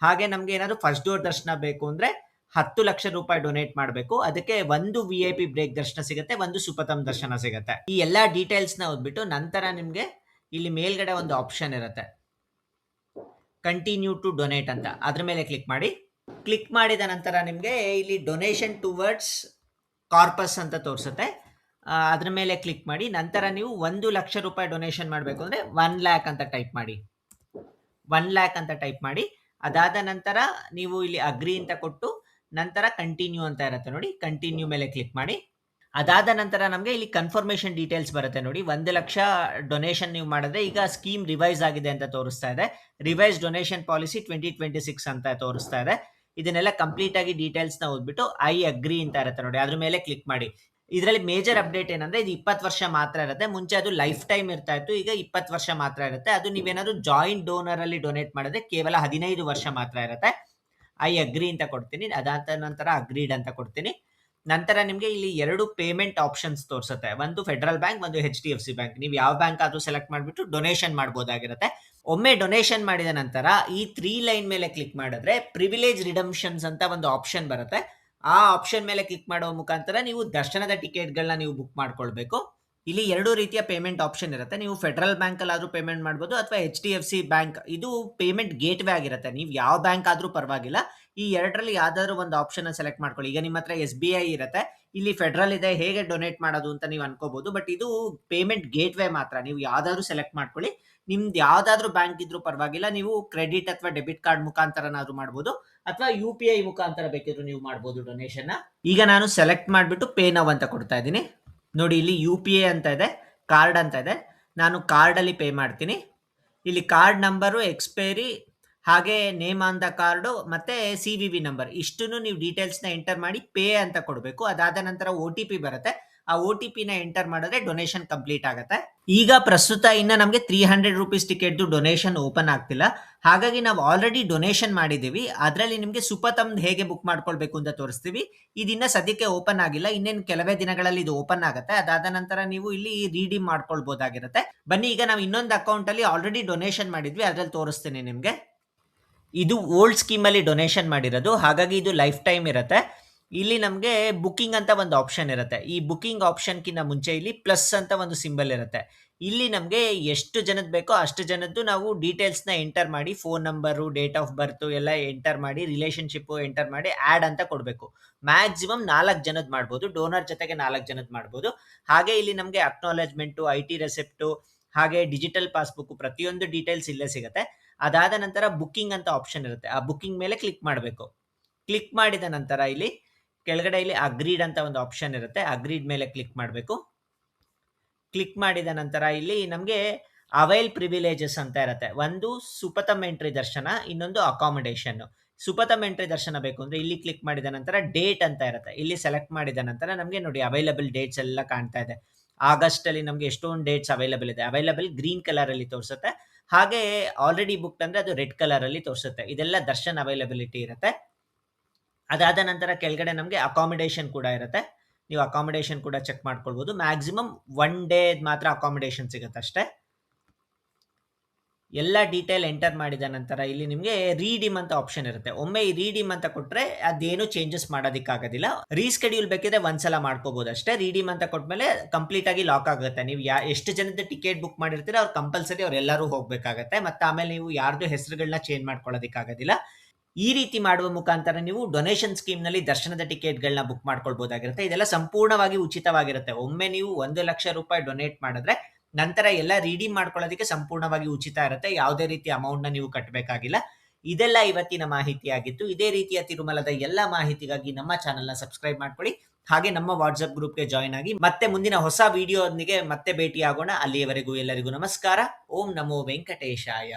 ಹಾಗೆ ನಮ್ಗೆ ಏನಾದ್ರು ಫಸ್ಟ್ ಡೋರ್ ದರ್ಶನ ಬೇಕು ಅಂದ್ರೆ 10,00,000 ರೂಪಾಯಿ ಡೊನೇಟ್ ಮಾಡಬೇಕು. ಅದಕ್ಕೆ ಒಂದು VIP ಬ್ರೇಕ್ ದರ್ಶನ ಸಿಗುತ್ತೆ, ಒಂದು ಸುಪತಮ್ ದರ್ಶನ ಸಿಗುತ್ತೆ. ಈ ಎಲ್ಲಾ ಡೀಟೇಲ್ಸ್ ನ ಓದ್ಬಿಟ್ಟು ನಂತರ ನಿಮ್ಗೆ ಇಲ್ಲಿ ಮೇಲ್ಗಡೆ ಒಂದು ಆಪ್ಷನ್ ಇರುತ್ತೆ, ಕಂಟಿನ್ಯೂ ಟು ಡೊನೇಟ್ ಅಂತ. ಅದ್ರ ಮೇಲೆ ಕ್ಲಿಕ್ ಮಾಡಿ. ಕ್ಲಿಕ್ ಮಾಡಿದ ನಂತರ ನಿಮ್ಗೆ ಇಲ್ಲಿ ಡೊನೇಷನ್ ಟುವರ್ಡ್ಸ್ ಕಾರ್ಪಸ್ ಅಂತ ತೋರಿಸುತ್ತೆ. ಅದ್ರ ಮೇಲೆ ಕ್ಲಿಕ್ ಮಾಡಿ. ನಂತರ ನೀವು 1,00,000 ರೂಪಾಯಿ ಡೊನೇಷನ್ ಮಾಡಬೇಕು ಅಂದ್ರೆ 1,00,000 ಅಂತ ಟೈಪ್ ಮಾಡಿ. 1,00,000 ಅಂತ ಟೈಪ್ ಮಾಡಿ. ಅದಾದ ನಂತರ ನೀವು ಇಲ್ಲಿ ಅಗ್ರಿ ಅಂತ ಕೊಟ್ಟು ನಂತರ ಕಂಟಿನ್ಯೂ ಅಂತ ಇರುತ್ತೆ ನೋಡಿ, ಕಂಟಿನ್ಯೂ ಮೇಲೆ ಕ್ಲಿಕ್ ಮಾಡಿ. ಅದಾದ ನಂತರ ನಮಗೆ ಇಲ್ಲಿ ಕನ್ಫರ್ಮೇಷನ್ ಡೀಟೇಲ್ಸ್ ಬರುತ್ತೆ ನೋಡಿ. 1,00,000 ಡೊನೇಷನ್ ನೀವು ಮಾಡಿದ್ರೆ ಈಗ ಸ್ಕೀಮ್ ರಿವೈಸ್ ಆಗಿದೆ ಅಂತ ತೋರಿಸ್ತಾ ಇದೆ. ರಿವೈಸ್ ಡೊನೇಷನ್ ಪಾಲಿಸಿ 2026 ಅಂತ ತೋರಿಸ್ತಾ ಇದೆ. ಇದನ್ನೆಲ್ಲ ಕಂಪ್ಲೀಟ್ ಆಗಿ ಡೀಟೇಲ್ಸ್ ನ ಓದ್ಬಿಟ್ಟು ಐ ಅಗ್ರಿ ಅಂತ ಇರುತ್ತೆ ನೋಡಿ, ಅದ್ರ ಮೇಲೆ ಕ್ಲಿಕ್ ಮಾಡಿ. ಇದರಲ್ಲಿ ಮೇಜರ್ ಅಪ್ಡೇಟ್ ಏನಂದ್ರೆ ಇದು 20 ವರ್ಷ ಮಾತ್ರ ಇರುತ್ತೆ. ಮುಂಚೆ ಅದು ಲೈಫ್ ಟೈಮ್ ಇರ್ತಾ ಇತ್ತು, ಈಗ 20 ವರ್ಷ ಮಾತ್ರ ಇರುತ್ತೆ. ಅದು ನೀವೇನಾದ್ರು ಜಾಯಿಂಟ್ ಡೋನರ್ ಅಲ್ಲಿ ಡೊನೇಟ್ ಮಾಡಿದ್ರೆ ಕೇವಲ 15 ವರ್ಷ ಮಾತ್ರ ಇರುತ್ತೆ. ಐ ಅಗ್ರಿ ಅಂತ ಕೊಡ್ತೀನಿ. ಅದಾದ ನಂತರ ಅಗ್ರೀಡ್ ಅಂತ ಕೊಡ್ತೀನಿ. ನಂತರ ನಿಮಗೆ ಇಲ್ಲಿ 2 ಪೇಮೆಂಟ್ ಆಪ್ಷನ್ಸ್ ತೋರಿಸುತ್ತೆ. ಒಂದು ಫೆಡರಲ್ ಬ್ಯಾಂಕ್, ಒಂದು HDFC ಬ್ಯಾಂಕ್. ನೀವು ಯಾವ ಬ್ಯಾಂಕ್ ಆದ್ರೂ ಸೆಲೆಕ್ಟ್ ಮಾಡಿಬಿಟ್ಟು ಡೊನೇಷನ್ ಮಾಡಬಹುದಾಗಿರುತ್ತೆ. ಒಮ್ಮೆ ಡೊನೇಷನ್ ಮಾಡಿದ ನಂತರ ಈ 3 ಲೈನ್ ಮೇಲೆ ಕ್ಲಿಕ್ ಮಾಡಿದ್ರೆ ಪ್ರಿವಿಲೇಜ್ ರಿಡಂಪ್ಷನ್ಸ್ ಅಂತ ಒಂದು ಆಪ್ಷನ್ ಬರುತ್ತೆ. ಆ ಆಪ್ಷನ್ ಮೇಲೆ ಕ್ಲಿಕ್ ಮಾಡುವ ಮುಖಾಂತರ ನೀವು ದರ್ಶನದ ಟಿಕೆಟ್ಗಳನ್ನ ನೀವು ಬುಕ್ ಮಾಡ್ಕೊಳ್ಬೇಕು. ಇಲ್ಲಿ 2 ರೀತಿಯ ಪೇಮೆಂಟ್ ಆಪ್ಷನ್ ಇರುತ್ತೆ. ನೀವು ಫೆಡರಲ್ ಬ್ಯಾಂಕ್ ಅಲ್ಲಿ ಆದ್ರೂ ಪೇಮೆಂಟ್ ಮಾಡಬಹುದು, ಅಥವಾ HDFC ಬ್ಯಾಂಕ್. ಇದು ಪೇಮೆಂಟ್ ಗೇಟ್ ವೇ ಆಗಿರುತ್ತೆ. ನೀವು ಯಾವ ಬ್ಯಾಂಕ್ ಆದ್ರೂ ಪರವಾಗಿಲ್ಲ. ಈ ಎರಡರಲ್ಲಿ ಯಾವ್ದಾದ್ರು ಒಂದು ಆಪ್ಷನ್ ಸೆಲೆಕ್ಟ್ ಮಾಡ್ಕೊಳ್ಳಿ. ಈಗ ನಿಮ್ಮ ಹತ್ರ SBI ಇರುತ್ತೆ, ಇಲ್ಲಿ ಫೆಡರಲ್ ಇದೆ, ಹೇಗೆ ಡೊನೇಟ್ ಮಾಡೋದು ಅಂತ ನೀವು ಅನ್ಕೋಬಹುದು. ಬಟ್ ಇದು ಪೇಮೆಂಟ್ ಗೇಟ್ ವೇ ಮಾತ್ರ. ನೀವು ಯಾವ್ದಾದ್ರು ಸೆಲೆಕ್ಟ್ ಮಾಡ್ಕೊಳ್ಳಿ. ನಿಮ್ದು ಯಾವ್ದಾದ್ರು ಬ್ಯಾಂಕ್ ಇದ್ರೂ ಪರವಾಗಿಲ್ಲ. ನೀವು ಕ್ರೆಡಿಟ್ ಅಥವಾ ಡೆಬಿಟ್ ಕಾರ್ಡ್ ಮುಖಾಂತರನಾದ್ರೂ ಮಾಡಬಹುದು, ಅಥವಾ UPI ಮುಖಾಂತರ ಬೇಕಿದ್ರು ನೀವು ಮಾಡಬಹುದು ಡೊನೇಷನ್. ಈಗ ನಾನು ಸೆಲೆಕ್ಟ್ ಮಾಡಿಬಿಟ್ಟು ಪೇ ನೌ ಅಂತ ಕೊಡ್ತಾ ಇದ್ದೀನಿ ನೋಡಿ. ಇಲ್ಲಿ UPI ಅಂತ ಇದೆ, ಕಾರ್ಡ್ ಅಂತ ಇದೆ. ನಾನು ಕಾರ್ಡ್ ಅಲ್ಲಿ ಪೇ ಮಾಡ್ತೀನಿ. ಇಲ್ಲಿ ಕಾರ್ಡ್ ನಂಬರು, ಎಕ್ಸ್ಪೈರಿ, ಹಾಗೆ ನೇಮ್ ಆನ್ ದ ಕಾರ್ಡು, ಮತ್ತೆ CVV ನಂಬರ್, ಇಷ್ಟನ್ನು ನೀವು ಡೀಟೇಲ್ಸ್ ನ ಎಂಟರ್ ಮಾಡಿ ಪೇ ಅಂತ ಕೊಡಬೇಕು. ಅದಾದ ನಂತರ OTP ಬರುತ್ತೆ. ಆ OTP ನ ಎಂಟರ್ ಮಾಡಿದ್ರೆ ಡೊನೇಷನ್ ಕಂಪ್ಲೀಟ್ ಆಗುತ್ತೆ. ಈಗ ಪ್ರಸ್ತುತ ಇನ್ನ ನಮಗೆ 300 ರೂಪೀಸ್ ಟಿಕೆಟ್ ಡೊನೇಷನ್ ಓಪನ್ ಆಗ್ತಿಲ್ಲ. ಹಾಗಾಗಿ ನಾವು ಆಲ್ರೆಡಿ ಡೊನೇಷನ್ ಮಾಡಿದೀವಿ. ಅದರಲ್ಲಿ ನಿಮಗೆ ಸುಪತಮ್ ಹೇಗೆ ಬುಕ್ ಮಾಡ್ಕೊಳ್ಬೇಕು ಅಂತ ತೋರಿಸ್ತೀವಿ. ಇದಿನ್ನ ಸದ್ಯಕ್ಕೆ ಓಪನ್ ಆಗಿಲ್ಲ. ಇನ್ನೇನು ಕೆಲವೇ ದಿನಗಳಲ್ಲಿ ಇದು ಓಪನ್ ಆಗುತ್ತೆ. ಅದಾದ ನಂತರ ನೀವು ಇಲ್ಲಿ ರೀಡೀಮ್ ಮಾಡ್ಕೊಳ್ಬಹುದಾಗಿರುತ್ತೆ. ಬನ್ನಿ, ಈಗ ನಾವು ಇನ್ನೊಂದು ಅಕೌಂಟ್ ಅಲ್ಲಿ ಆಲ್ರೆಡಿ ಡೊನೇಷನ್ ಮಾಡಿದ್ವಿ, ಅದ್ರಲ್ಲಿ ತೋರಿಸ್ತೀನಿ ನಿಮ್ಗೆ. ಇದು ಓಲ್ಡ್ ಸ್ಕೀಮ್ ಅಲ್ಲಿ ಡೊನೇಷನ್ ಮಾಡಿರೋದು, ಹಾಗಾಗಿ ಇದು ಲೈಫ್ ಟೈಮ್ ಇರುತ್ತೆ. ಇಲ್ಲಿ ನಮಗೆ ಬುಕಿಂಗ್ ಅಂತ ಒಂದು ಆಪ್ಷನ್ ಇರುತ್ತೆ. ಈ ಬುಕಿಂಗ್ ಆಪ್ಷನ್ಕಿಂತ ಮುಂಚೆ ಇಲ್ಲಿ ಪ್ಲಸ್ ಅಂತ ಒಂದು ಸಿಂಬಲ್ ಇರುತ್ತೆ. ಇಲ್ಲಿ ನಮಗೆ ಎಷ್ಟು ಜನದ ಬೇಕೋ ಅಷ್ಟು ಜನದ್ದು ನಾವು ಡೀಟೇಲ್ಸ್ ನ ಎಂಟರ್ ಮಾಡಿ, phone number, date of birth ಎಲ್ಲ ಎಂಟರ್ ಮಾಡಿ, ರಿಲೇಶನ್ಶಿಪ್ ಎಂಟರ್ ಮಾಡಿ ಆಡ್ ಅಂತ ಕೊಡಬೇಕು. ಮ್ಯಾಕ್ಸಿಮಮ್ 4 ಜನದ್ ಮಾಡ್ಬೋದು. ಡೋನರ್ ಜೊತೆಗೆ 4 ಜನದ್ ಮಾಡ್ಬೋದು. ಹಾಗೆ ಇಲ್ಲಿ ನಮಗೆ ಅಕ್ನಾಲೆಜ್ಮೆಂಟು, IT ರೆಸಿಪ್ಟು, ಹಾಗೆ ಡಿಜಿಟಲ್ ಪಾಸ್ಬುಕ್, ಪ್ರತಿಯೊಂದು ಡೀಟೇಲ್ಸ್ ಇಲ್ಲೇ ಸಿಗುತ್ತೆ. ಅದಾದ ನಂತರ ಬುಕಿಂಗ್ ಅಂತ ಆಪ್ಷನ್ ಇರುತ್ತೆ. ಆ ಬುಕಿಂಗ್ ಮೇಲೆ ಕ್ಲಿಕ್ ಮಾಡಬೇಕು. ಕ್ಲಿಕ್ ಮಾಡಿದ ನಂತರ ಇಲ್ಲಿ ಕೆಳಗಡೆ ಇಲ್ಲಿ ಅಗ್ರೀಡ್ ಅಂತ ಒಂದು ಆಪ್ಷನ್ ಇರುತ್ತೆ. ಅಗ್ರೀಡ್ ಮೇಲೆ ಕ್ಲಿಕ್ ಮಾಡಬೇಕು. ಕ್ಲಿಕ್ ಮಾಡಿದ ನಂತರ ಇಲ್ಲಿ ನಮಗೆ ಅವೈಲ್ ಪ್ರಿವಿಲೇಜಸ್ ಅಂತ ಇರುತ್ತೆ. ಒಂದು ಸುಪತಮ್ ಎಂಟ್ರಿ ದರ್ಶನ, ಇನ್ನೊಂದು ಅಕಾಮಿಡೇಷನ್. ಸುಪತಮ್ ಎಂಟ್ರಿ ದರ್ಶನ ಬೇಕು ಅಂದ್ರೆ ಇಲ್ಲಿ ಕ್ಲಿಕ್ ಮಾಡಿದ ನಂತರ ಡೇಟ್ ಅಂತ ಇರುತ್ತೆ. ಇಲ್ಲಿ ಸೆಲೆಕ್ಟ್ ಮಾಡಿದ ನಂತರ ನಮಗೆ ನೋಡಿ ಅವೈಲಬಲ್ ಡೇಟ್ಸ್ ಎಲ್ಲ ಕಾಣ್ತಾ ಇದೆ. ಆಗಸ್ಟ್ ಅಲ್ಲಿ ನಮಗೆ ಎಷ್ಟೊಂದು ಡೇಟ್ಸ್ ಅವೈಲಬಲ್ ಇದೆ. ಅವೈಲಬಲ್ ಗ್ರೀನ್ ಕಲರ್ ಅಲ್ಲಿ ತೋರಿಸುತ್ತೆ. ಹಾಗೆ ಆಲ್ರೆಡಿ ಬುಕ್ಡ್ ಅಂದ್ರೆ ಅದು ರೆಡ್ ಕಲರ್ ಅಲ್ಲಿ ತೋರಿಸುತ್ತೆ. ಇದೆಲ್ಲ ದರ್ಶನ್ ಅವೈಲಬಿಲಿಟಿ ಇರುತ್ತೆ. ಅದಾದ ನಂತರ ಕೆಳಗಡೆ ನಮಗೆ ಅಕಾಮಿಡೇಷನ್ ಕೂಡ ಇರುತ್ತೆ. ನೀವು ಅಕಾಮಿಡೇಷನ್ ಕೂಡ ಚೆಕ್ ಮಾಡ್ಕೊಳ್ಬಹುದು. ಮ್ಯಾಕ್ಸಿಮಮ್ 1 ಡೇ ಮಾತ್ರ ಅಕಾಮಿಡೇಷನ್ ಸಿಗುತ್ತೆ ಅಷ್ಟೇ. ಎಲ್ಲ ಡೀಟೇಲ್ ಎಂಟರ್ ಮಾಡಿದ ನಂತರ ಇಲ್ಲಿ ನಿಮಗೆ ರೀಡೀಮ್ ಅಂತ ಆಪ್ಷನ್ ಇರುತ್ತೆ. ಒಮ್ಮೆ ಈ ರೀಡೀಮ್ ಅಂತ ಕೊಟ್ರೆ ಅದೇನು ಚೇಂಜಸ್ ಮಾಡೋದಕ್ಕಾಗೋದಿಲ್ಲ. ರೀಸ್ಕೆಡ್ಯೂಲ್ ಬೇಕಿದ್ರೆ ಒಂದ್ಸಲ ಮಾಡ್ಕೋಬಹುದು ಅಷ್ಟೇ. ರೀಡೀಮ್ ಅಂತ ಕೊಟ್ಮೇಲೆ ಕಂಪ್ಲೀಟ್ ಆಗಿ ಲಾಕ್ ಆಗುತ್ತೆ. ನೀವು ಎಷ್ಟು ಜನದ ಟಿಕೆಟ್ ಬುಕ್ ಮಾಡಿರ್ತೀರ ಅವ್ರು ಕಂಪಲ್ಸರಿ ಅವ್ರೆಲ್ಲರೂ ಹೋಗ್ಬೇಕಾಗತ್ತೆ. ಮತ್ತೆ ಆಮೇಲೆ ನೀವು ಯಾರ್ದು ಹೆಸರುಗಳನ್ನ ಚೇಂಜ್ ಮಾಡ್ಕೊಳ್ಳೋದಕ್ಕಾಗೋದಿಲ್ಲ. ಈ ರೀತಿ ಮಾಡುವ ಮುಖಾಂತರ ನೀವು ಡೊನೇಷನ್ ಸ್ಕೀಮ್ ನಲ್ಲಿ ದರ್ಶನದ ಟಿಕೆಟ್ಗಳನ್ನ ಬುಕ್ ಮಾಡ್ಕೊಳ್ಬಹುದಾಗಿರುತ್ತೆ. ಇದೆಲ್ಲ ಸಂಪೂರ್ಣವಾಗಿ ಉಚಿತವಾಗಿರುತ್ತೆ. ಒಮ್ಮೆ ನೀವು 1,00,000 ರೂಪಾಯಿ ಡೊನೇಟ್ ಮಾಡಿದ್ರೆ ನಂತರ ಎಲ್ಲ ರೀಡೀಮ್ ಮಾಡ್ಕೊಳ್ಳೋದಕ್ಕೆ ಸಂಪೂರ್ಣವಾಗಿ ಉಚಿತ ಇರುತ್ತೆ. ಯಾವುದೇ ರೀತಿ ಅಮೌಂಟ್ ನ ನೀವು ಕಟ್ಟಬೇಕಾಗಿಲ್ಲ. ಇದೆಲ್ಲ ಇವತ್ತಿನ ಮಾಹಿತಿ ಆಗಿತ್ತು. ಇದೇ ರೀತಿಯ ತಿರುಮಲದ ಎಲ್ಲ ಮಾಹಿತಿಗಾಗಿ ನಮ್ಮ ಚಾನೆಲ್ನ ಸಬ್ಸ್ಕ್ರೈಬ್ ಮಾಡ್ಕೊಳ್ಳಿ. ಹಾಗೆ ನಮ್ಮ ವಾಟ್ಸ್ಆಪ್ ಗ್ರೂಪ್ಗೆ ಜಾಯ್ನ್ ಆಗಿ ಮತ್ತೆ ಮುಂದಿನ ಹೊಸ ವಿಡಿಯೋದೊಂದಿಗೆ ಮತ್ತೆ ಭೇಟಿಯಾಗೋಣ. ಅಲ್ಲಿಯವರೆಗೂ ಎಲ್ಲರಿಗೂ ನಮಸ್ಕಾರ. ಓಂ ನಮೋ ವೆಂಕಟೇಶಾಯ.